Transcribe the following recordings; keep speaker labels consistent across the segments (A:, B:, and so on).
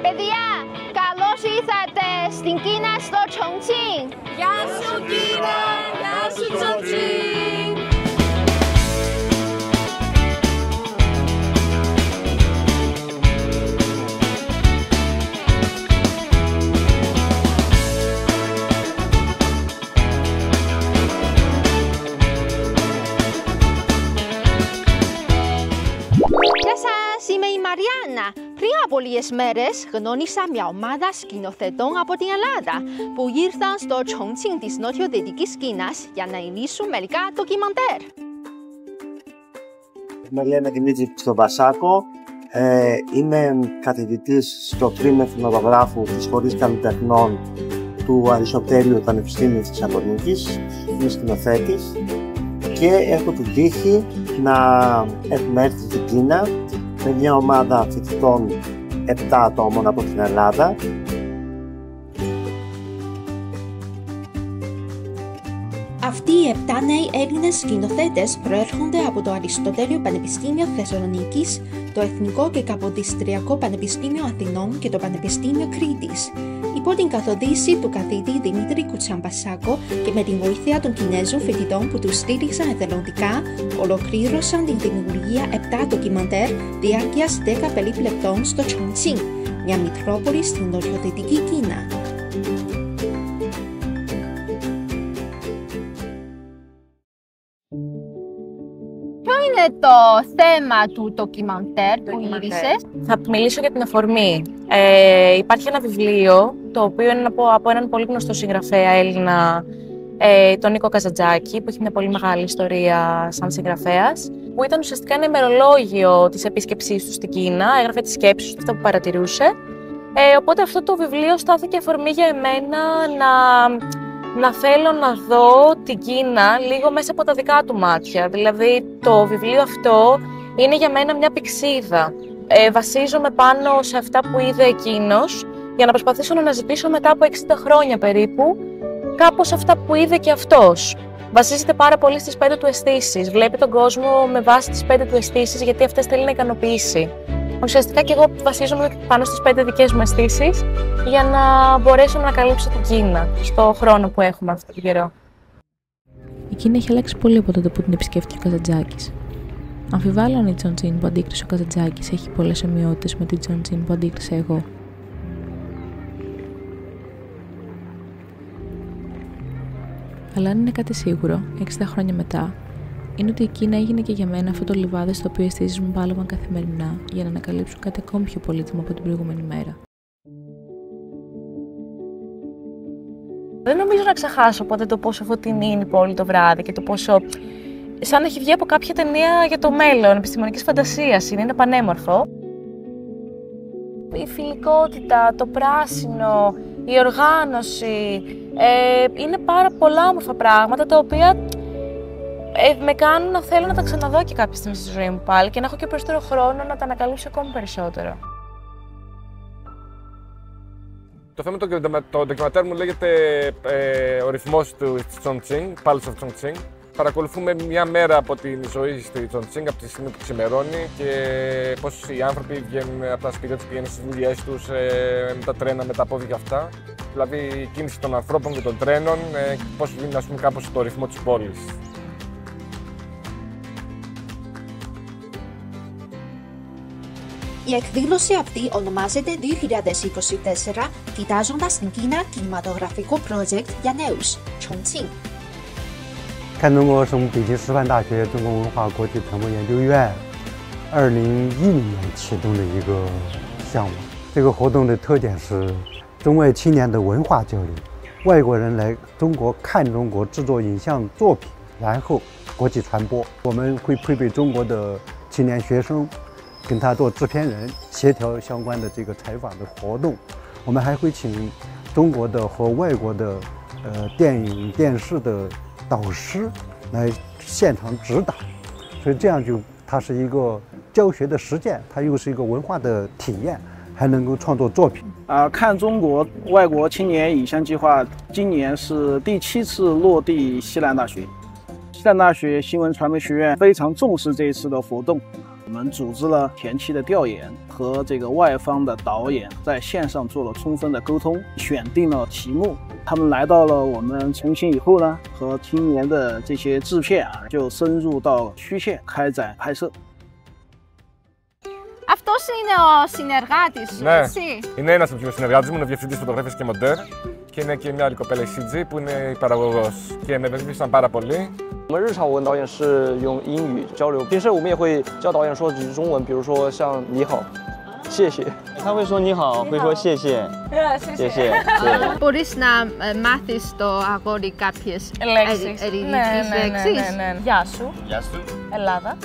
A: Παιδιά, καλώς ήρθατε στην Κίνα στο Chongqing.
B: Γεια σου Κίνα, γεια σου Chongqing.
A: Γεια σας, είμαι η Μαριάννα. Πριν από λίγες μέρες γνώρισα μια ομάδα σκηνοθετών από την Ελλάδα που ήρθαν στο Chongqing της νοτιοδυτικής Κίνας για να υλήσουν μερικά ντοκιμαντέρ.
C: Με λένε Δημήτρη Παστοβασάκο. Είμαι καθηγητής στο τμήμα φωτογράφου της Σχολής Καλλιτεχνών του Αριστοτέλειου Πανεπιστήμιου της Θεσσαλονίκης. Είμαι σκηνοθέτης και έχω την τύχη να έχουμε έρθει στην Κίνα με μια ομάδα φοιτητών 7 ατόμων από την Ελλάδα.
A: Αυτοί οι 7 νέοι Έλληνες σκηνοθέτες προέρχονται από το Αριστοτέλειο Πανεπιστήμιο Θεσσαλονίκης, το Εθνικό και Καποδιστριακό Πανεπιστήμιο Αθηνών και το Πανεπιστήμιο Κρήτης. Υπό την καθοδήγηση του καθηγητή Δημήτρη Κουτσαμπασάκο και με την βοήθεια των Κινέζων φοιτητών που τους στήριξαν εθελοντικά, ολοκλήρωσαν την δημιουργία 7 ντοκιμαντέρ διάρκειας 10 περίπου λεπτών στο Chongqing, μια μητρόπολη στην νοτιοδυτική Κίνα. Ποιο είναι το θέμα του ντοκιμαντέρ που γύρισες?
B: Θα μιλήσω για την αφορμή. Υπάρχει ένα βιβλίο, το οποίο είναι από έναν πολύ γνωστό συγγραφέα Έλληνα, τον Νίκο Καζαντζάκη, που έχει μια πολύ μεγάλη ιστορία σαν συγγραφέας, που ήταν ουσιαστικά ένα ημερολόγιο της επίσκεψής του στην Κίνα, έγραφε τις σκέψεις του, αυτά που παρατηρούσε. Οπότε αυτό το βιβλίο στάθηκε αφορμή για εμένα να θέλω να δω την Κίνα λίγο μέσα από τα δικά του μάτια. Δηλαδή, το βιβλίο αυτό είναι για μένα μια πυξίδα. Βασίζομαι πάνω σε αυτά που είδε εκείνος για να προσπαθήσω να αναζητήσω μετά από 60 χρόνια περίπου κάπως αυτά που είδε και αυτός. Βασίζεται πάρα πολύ στις 5 του αισθήσεις. Βλέπει τον κόσμο με βάση τις 5 του αισθήσεις, γιατί αυτές θέλει να ικανοποιήσει. Ουσιαστικά και εγώ βασίζομαι πάνω στις 5 δικές μου αισθήσεις για να μπορέσω να ανακαλύψω την Κίνα στο χρόνο που έχουμε αυτόν τον καιρό.
D: Η Κίνα έχει αλλάξει πολύ από τότε που την επισκέφθηκε ο Καζαντζάκης. Αμφιβάλλω αν η Chongqing που αντίκρισε ο Καζαντζάκης έχει πολλές ομοιότητες με την Chongqing που αντίκρισα εγώ. Αλλά αν είναι κάτι σίγουρο, 60 χρόνια μετά, είναι ότι η Κίνα έγινε και για μένα αυτό το λιβάδι στο οποίο οι αισθήσεις μου πάλευαν καθημερινά για να ανακαλύψουν κάτι ακόμη πιο πολύτιμο από την προηγούμενη μέρα.
B: Δεν νομίζω να ξεχάσω ποτέ το πόσο φωτεινή είναι η πόλη το βράδυ και το πόσο σαν να έχει βγει από κάποια ταινία για το μέλλον, επιστημονικής φαντασίας είναι πανέμορφο. Η φιλικότητα, το πράσινο, η οργάνωση, είναι πάρα πολλά όμορφα πράγματα τα οποία με κάνουν να θέλω να τα ξαναδώ και κάποια στιγμή στη ζωή μου πάλι και να έχω και περισσότερο χρόνο να τα ανακαλύψω ακόμη περισσότερο.
E: Το θέμα το ντοκιμαντέρ μου λέγεται ο ρυθμός της Chongqing, Pulse of Chongqing. Παρακολουθούμε μια μέρα από τη ζωή στη Chongqing, από τη στιγμή που ξημερώνει και πώς οι άνθρωποι βγαίνουν από τα σπίτια τους, πηγαίνουν στις δουλειές τους, με τα τρένα, με τα πόδια αυτά. Δηλαδή η κίνηση των ανθρώπων και των τρένων, πώς βγαίνει κάπως το ρυθμό της πόλης.
A: Η εκδήλωση αυτή ονομάζεται 2024 κοιτάζοντας την Κίνα κινηματογραφικό project για νέους, Chongqing.
F: 看中国省北京师范大学中国文化国际传播研究院2010年启动的一个项目。这个活动的特点是中外青年的文化交流，外国人来中国看中国，制作影像作品，然后国际传播。我们会配备中国的青年学生，跟他做制片人，协调相关的这个采访的活动。我们还会请中国的和外国的电影、电视的导师来现场指导，所以这样它是一个教学的实践，它又是一个文化的体验，还能够创作作品。
G: 看中国外国青年影像计划今年是第7次落地西南大学。西南大学新闻传媒学院非常重视这一次的活动，我们组织了前期的调研，和这个外方的导演在线上做了充分的沟通，选定了题目。他们来到了我们重庆以后呢，和今年的这些制片就深入到区县开展拍摄。
H: Αυτός είναι ο συνεργάτης σου, έτσι?
E: Είναι ένας από τους συνεργάτες μου, είναι ο διευθυντής φωτογραφίας και μοντέρ. Και είναι και μια άλλη κοπέλα, η CG, που είναι η παραγωγός. Και με βοήθησαν πάρα πολύ.
I: 我们日常我跟导演是用英语交流，平时我们也会教导演说几句中文，比如说像你好、谢谢。他会说你好，会说谢谢，谢谢。
H: Μπορείς να μάθεις το αγόρι κάποιες ελληνικές λέξεις?
B: Γεια σου.
J: Γεια σου.
B: Ελλάδα.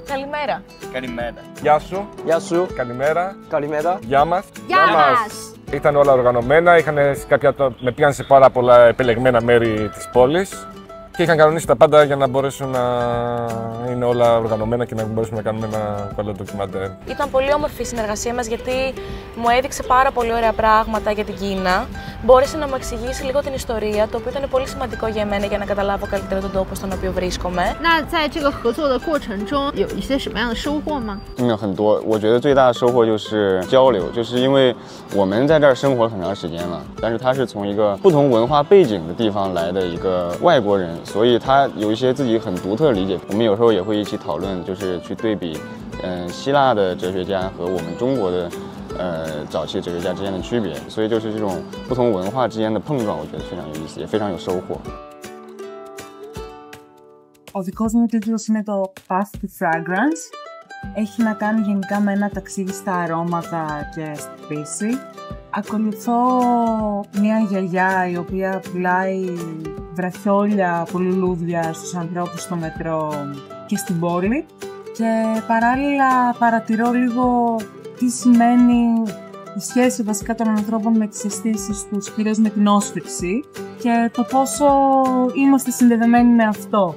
B: Καλημέρα.
J: Καλημέρα.
E: Γεια σου.
I: Γεια σου.
E: Καλημέρα.
I: Καλημέρα.
E: Γεια μας.
H: Γεια μας.
E: Ήταν όλα οργανωμένα, με πήγαν σε πάρα πολλά επιλεγμένα μέρη της πόλης και είχαν κανονίσει τα πάντα για να μπορέσουν να είναι όλα οργανωμένα και να μπορέσουμε να κάνουμε ένα καλό ντοκιμαντέρ.
B: Ήταν πολύ όμορφη η συνεργασία μας γιατί μου έδειξε πάρα πολύ ωραία πράγματα για την Κίνα. Μπόρεσε να μου εξηγήσει λίγο την ιστορία, το οποίο ήταν πολύ σημαντικό για μένα για να καταλάβω καλύτερα τον τόπο στον οποίο βρίσκομαι.
H: 那在这个合作的过程中，有一些什么样的收获吗？
J: 很多，我觉得最大的收获就是交流，就是因为我们在这儿生活了很长时间了，但是他是从一个不同文化背景的地方来的一个外国人，所以他有一些自己很独特的理解。我们有时候也会一起讨论，就是去对比，希腊的哲学家和我们中国的。早期哲学家之间的区别，所以就是这种不同文化之间的碰撞，我觉得非常有意思，也非常有收获。
K: Ο δικός μου τίτλος είναι το Path to Fragrance. Έχει να κάνει γενικά με ένα ταξίδι στα αρώματα και στη φύση. Ακολουθώ μια γιαγιά η οποία πουλάει βραχιόλια από λουλούδια στους ανθρώπους στο μετρό και στην πόλη και παράλληλα παρατηρώ λίγο τι σημαίνει η σχέση βασικά των ανθρώπων με τις αισθήσεις τους, κυρίως με την όσφυξη και το πόσο είμαστε συνδεδεμένοι με αυτό.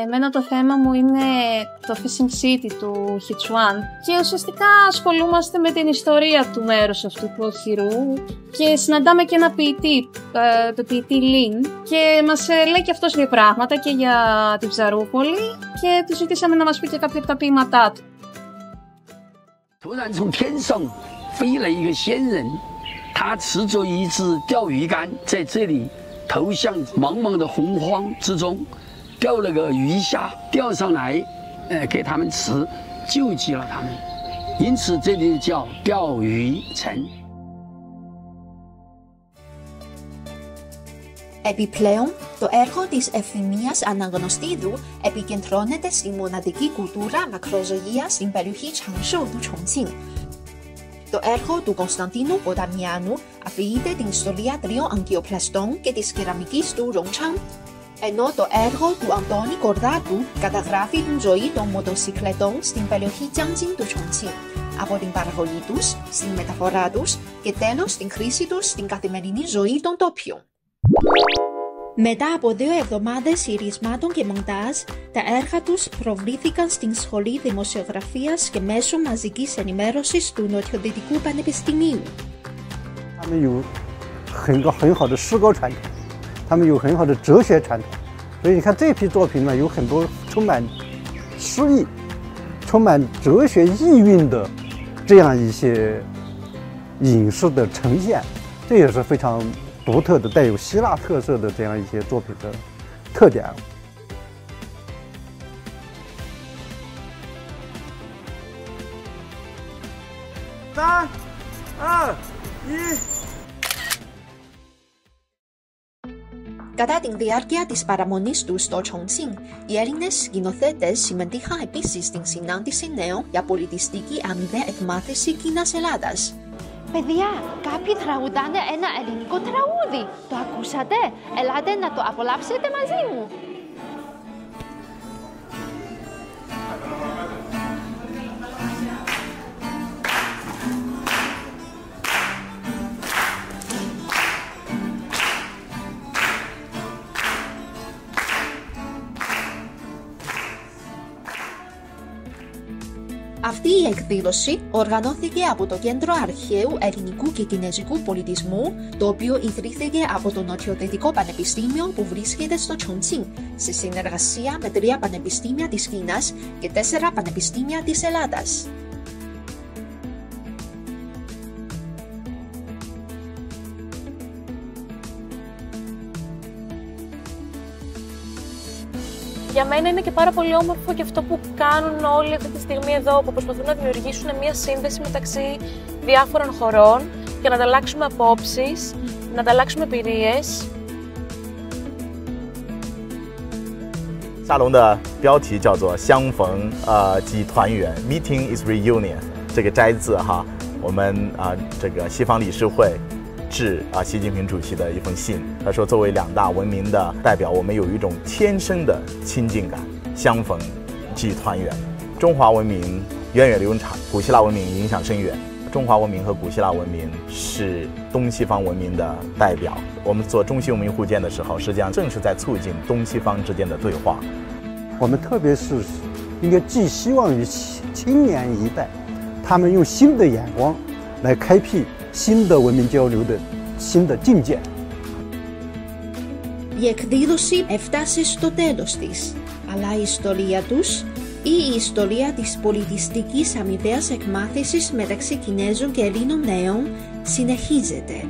L: Εμένα το θέμα μου είναι το Fishing City του Χιτσουάν και ουσιαστικά ασχολούμαστε με την ιστορία του μέρους αυτού του οχυρού και συναντάμε και ένα ποιητή, το ποιητή Λιν και μας λέει και αυτός δύο πράγματα και για την Ψαρούπολη και του ζητήσαμε να μας πει και κάποια από τα ποίηματά του.
M: 突然从天上飞来一个仙人，他持着一支钓鱼竿，在这里投向茫茫的洪荒之中。钓了个鱼虾，钓上来，给他们吃，救济了他们，因此这里叫钓鱼城。
A: Επιπλέον, το έργο της Ευθυμίας Αναγνωστίδου επικεντρώνεται στη μοναδική κουλτούρα μακροζωγείας στην περιοχή Changshu του Chongqing. Το έργο του Κωνσταντίνου Ποταμιάνου αφηγείται την ιστορία τριών αγκιοπλαστών και της κεραμικής του Rongchang, ενώ το έργο του Αντώνη Κορδάτου καταγράφει την ζωή των μοτοσικλετών στην περιοχή Jiangjin του Chongqing, από την παραγωγή τους, στην μεταφορά τους και τέλος την χρήση τους στην καθημερινή ζωή των τόπιων. Μετά από 2 εβδομάδες γυρισμάτων και μοντάζ, τα έργα τους προβλήθηκαν στην Σχολή Δημοσιογραφίας και Μέσων Μαζικής Ενημέρωσης του Νοτιοδυτικού Πανεπιστημίου.
F: 他们有很好的哲学传统，所以你看这批作品呢，有很多充满诗意、充满哲学意蕴的这样一些影视的呈现，这也是非常独特的、带有希腊特色的这样一些作品的特点。
N: 3、2、1。
A: Κατά την διάρκεια της παραμονής τους στο Chongqing, οι Έλληνες σκηνοθέτες συμμετείχαν επίσης στην συνάντηση νέων για πολιτιστική αμοιβαία εκμάθηση Κίνας-Ελλάδας.
H: Παιδιά, κάποιοι τραγουδάνε ένα ελληνικό τραγούδι. Το ακούσατε? Ελάτε να το απολαύσετε μαζί μου.
A: Αυτή η εκδήλωση οργανώθηκε από το Κέντρο Αρχαίου Ελληνικού και Κινέζικου Πολιτισμού, το οποίο ιδρύθηκε από το Νοτιοδυτικό Πανεπιστήμιο που βρίσκεται στο Chongqing, σε συνεργασία με 3 πανεπιστήμια της Κίνας και 4 πανεπιστήμια της Ελλάδας.
B: Για μένα είναι και πάρα πολύ όμορφο και αυτό που κάνουν όλοι αυτή τη στιγμή εδώ, που προσπαθούν να δημιουργήσουν μια σύνδεση μεταξύ διάφορων χωρών και να ανταλλάξουμε απόψεις, να ανταλλάξουμε εμπειρίες.
O: 沙龙的标题叫做相逢即团圆 ，Meeting is reunion。这个摘自哈，我们这个西方理事会致习近平主席的一封信。他说，作为2大文明的代表，我们有一种天生的亲近感，相逢即团圆。中华文明源远流长，古希腊文明影响深远。中华文明和古希腊文明是东西方文明的代表。我们做中西文明互鉴的时候，实际上正是在促进东西方之间的对话。
F: 我们特别是应该寄希望于青年一代，他们用新的眼光来开辟新的文明交流的新的境界。
A: Η εκδήλωση έφτασε στο τέλος της, αλλά η ιστορία τους ή η ιστορία της πολιτιστικής αμοιβαίας εκμάθησης μεταξύ Κινέζων και Ελλήνων νέων συνεχίζεται.